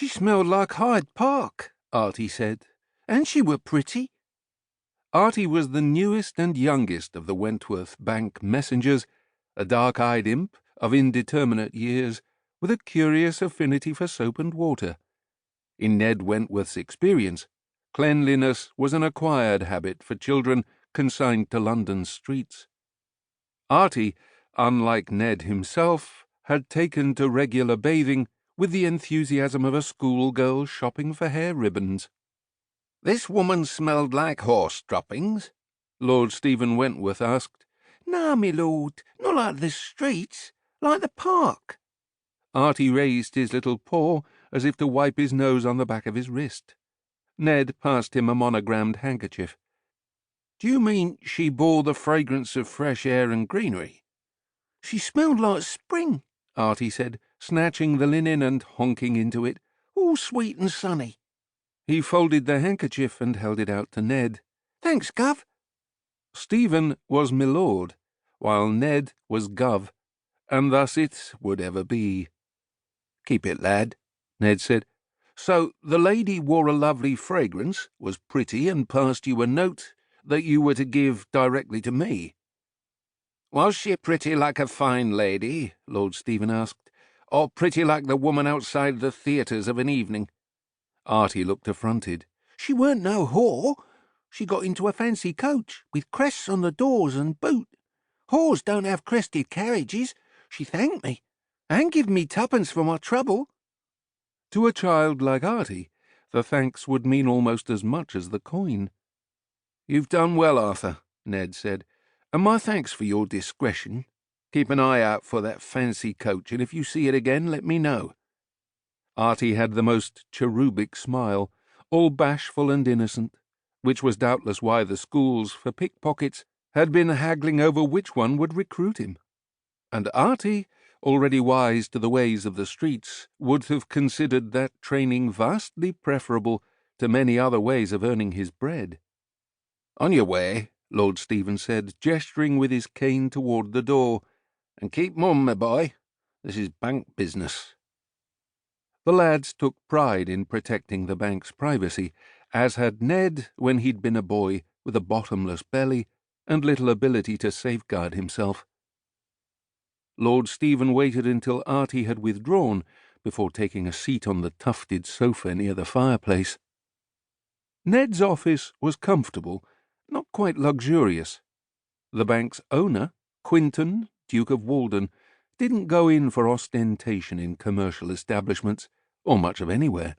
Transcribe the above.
She smelled like Hyde Park, Artie said, and she were pretty. Artie was the newest and youngest of the Wentworth Bank messengers, a dark-eyed imp of indeterminate years, with a curious affinity for soap and water. In Ned Wentworth's experience, cleanliness was an acquired habit for children consigned to London's streets. Artie, unlike Ned himself, had taken to regular bathing with the enthusiasm of a schoolgirl shopping for hair ribbons. "This woman smelled like horse droppings?" Lord Stephen Wentworth asked. "No, me lord, not like the streets, like the park." Artie raised his little paw as if to wipe his nose on the back of his wrist. Ned passed him a monogrammed handkerchief. "Do you mean she bore the fragrance of fresh air and greenery?" "She smelled like spring," Artie said, snatching the linen and honking into it. "All sweet and sunny." He folded the handkerchief and held it out to Ned. "Thanks, Gov." Stephen was milord, while Ned was Gov, and thus it would ever be. "Keep it, lad," Ned said. "So the lady wore a lovely fragrance, was pretty, and passed you a note that you were to give directly to me." "Was she pretty like a fine lady?" Lord Stephen asked, "or pretty like the woman outside the theatres of an evening?" Artie looked affronted. "She weren't no whore. She got into a fancy coach, with crests on the doors and boot. Whores don't have crested carriages. She thanked me, and give me twopence for my trouble." To a child like Artie, the thanks would mean almost as much as the coin. "You've done well, Arthur," Ned said, "and my thanks for your discretion. Keep an eye out for that fancy coach, and if you see it again, let me know." Artie had the most cherubic smile, all bashful and innocent, which was doubtless why the schools for pickpockets had been haggling over which one would recruit him. And Artie, already wise to the ways of the streets, would have considered that training vastly preferable to many other ways of earning his bread. "On your way," Lord Stephen said, gesturing with his cane toward the door, "and keep mum, my boy. This is bank business." The lads took pride in protecting the bank's privacy, as had Ned when he'd been a boy with a bottomless belly and little ability to safeguard himself. Lord Stephen waited until Artie had withdrawn before taking a seat on the tufted sofa near the fireplace. Ned's office was comfortable, not quite luxurious. The bank's owner, Quinton, Duke of Walden, didn't go in for ostentation in commercial establishments, or much of anywhere.